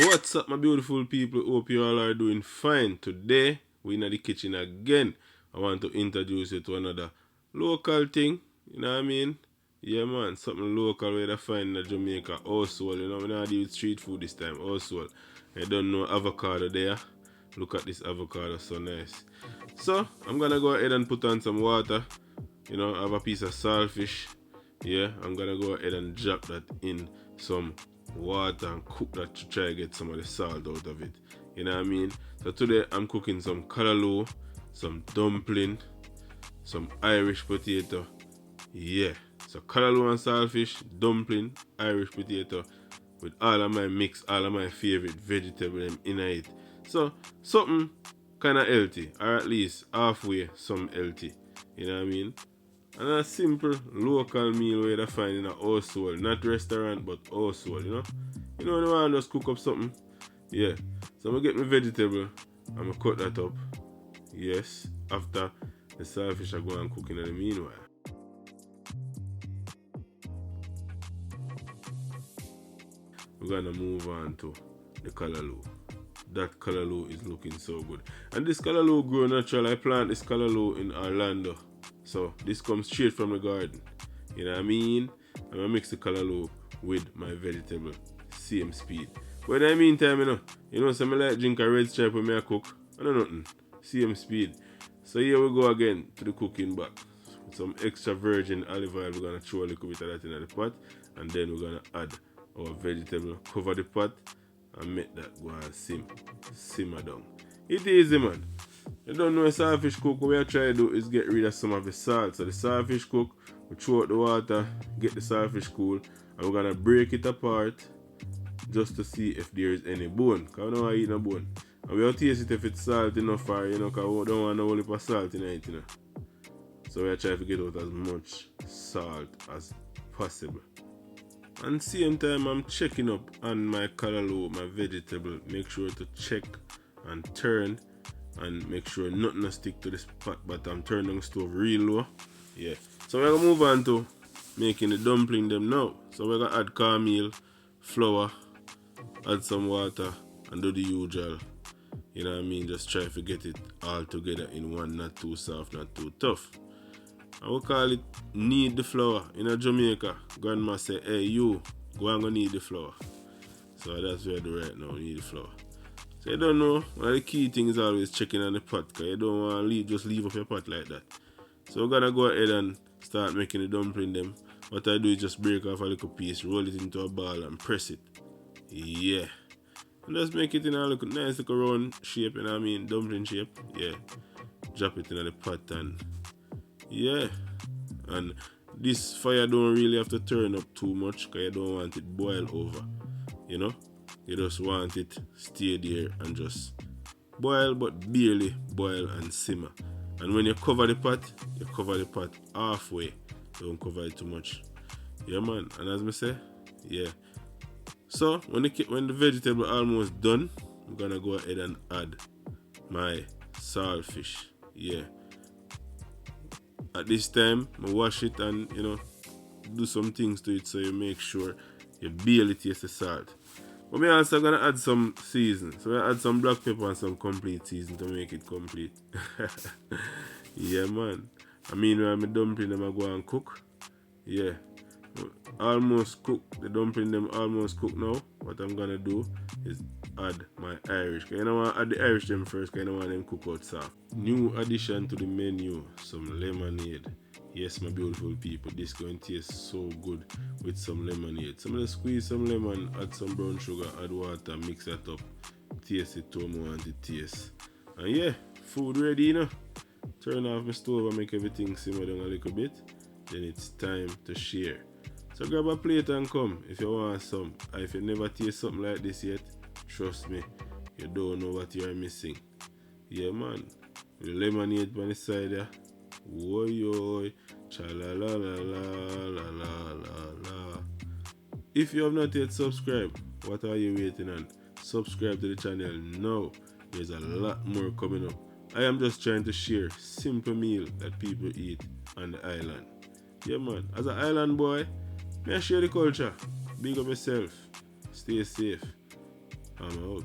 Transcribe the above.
What's up, my beautiful people? Hope you all are doing fine. Today, we're in the kitchen again. I want to introduce you to another local thing. You know what I mean? Yeah, man. Something local where they find in Jamaica. Also, you know, we're not dealing with street food this time. Also, I don't know avocado there. Look at this avocado, so nice. So, I'm gonna go ahead and put on some water. You know, I have a piece of saltfish. Yeah, I'm gonna go ahead and drop that in some water and cook that to try to get some of the salt out of it. You know what I mean? So today I'm cooking some callaloo, some dumpling, some Irish potato. Yeah. So callaloo and saltfish, dumpling, Irish potato with all of my mix, all of my favorite vegetables in it. So something kinda healthy, or at least halfway some healthy. You know what I mean? And a simple local meal where you find in a household, not restaurant but household, you know. You know when you want to just cook up something? Yeah. So I'm gonna get my vegetable, I'm gonna cut that up. Yes. After the saltfish are going and cooking in the meanwhile. We're gonna move on to the callaloo. That callaloo is looking so good. And this callaloo grow natural. I plant this callaloo in Orlando. So this comes straight from the garden. You know what I mean? I'm gonna mix the callaloo with my vegetable. Same speed. But in the meantime, you know, some like drink a red stripe when I cook. I know nothing. Same speed. So here we go again to the cooking back. With some extra virgin olive oil, we're gonna throw a little bit of that in the pot. And then we're gonna add our vegetable, cover the pot, and make that go and simmer down. It's easy, man. You don't know a saltfish cook, what we are trying to do is get rid of some of the salt. So the saltfish cook, we throw out the water, get the saltfish cool, and we're gonna break it apart just to see if there is any bone. Because we don't want to eat no bone. And we'll taste it if it's salt enough or, you know, because we don't want no whole heap of salt in it, you know. So we are trying to get out as much salt as possible. And same time I'm checking up on my callaloo, my vegetable. Make sure to check and turn and make sure nothing will stick to this pot, but I'm turning the stove real low. Yeah. So we're gonna move on to making the dumpling them now. So we're gonna add cornmeal, flour, add some water and do the usual. You know what I mean? Just try to get it all together in one, not too soft, not too tough. I will call it knead the flour. In Jamaica, grandma say, hey you, go and go knead the flour. So that's what I do right now, knead the flour. So you don't know, one of the key things is always checking on the pot, because you don't want to just leave up your pot like that. So we're gonna go ahead and start making the dumpling them. What I do is just break off a little piece, roll it into a ball and press it. Yeah. And just make it in a little nice little round shape, you know what I mean, dumpling shape. Yeah. Drop it in the pot and yeah. And this fire don't really have to turn up too much, because you don't want it boil over. You know? You just want it stay there and just boil, but barely boil and simmer. And when you cover the pot halfway. Don't cover it too much. Yeah, man. And as I say, yeah. So when the vegetable almost done, I'm gonna go ahead and add my saltfish. Yeah. At this time, I wash it and do some things to it so you make sure you barely taste the salt. But I'm also gonna add some season. So I add some black pepper and some complete season to make it complete. Yeah, man. I mean, when I'm dumpling them, I go and cook. Yeah. Almost cooked. The dumpling them almost cooked now. What I'm gonna do is add my Irish. Cause you don't want to add the Irish them first, because you don't want them cook out soft. New addition to the menu, some lemonade. Yes, my beautiful people, this going to taste so good with some lemonade. So I'm gonna squeeze some lemon, add some brown sugar, add water, mix that up. Taste it to me want it taste. And yeah, food ready, Turn off my stove and make everything simmer down a little bit. Then it's time to share. So grab a plate and come if you want some. And if you never taste something like this yet, trust me, you don't know what you are missing. Yeah, man. The lemonade on the side there. Woy, cha la la la la la la la. If you have not yet subscribed, what are you waiting on? Subscribe to the channel now. There's a lot more coming up. I am just trying to share simple meal that people eat on the island. Yeah, man. As an island boy, may I share the culture. Big up yourself. Stay safe. I'm out.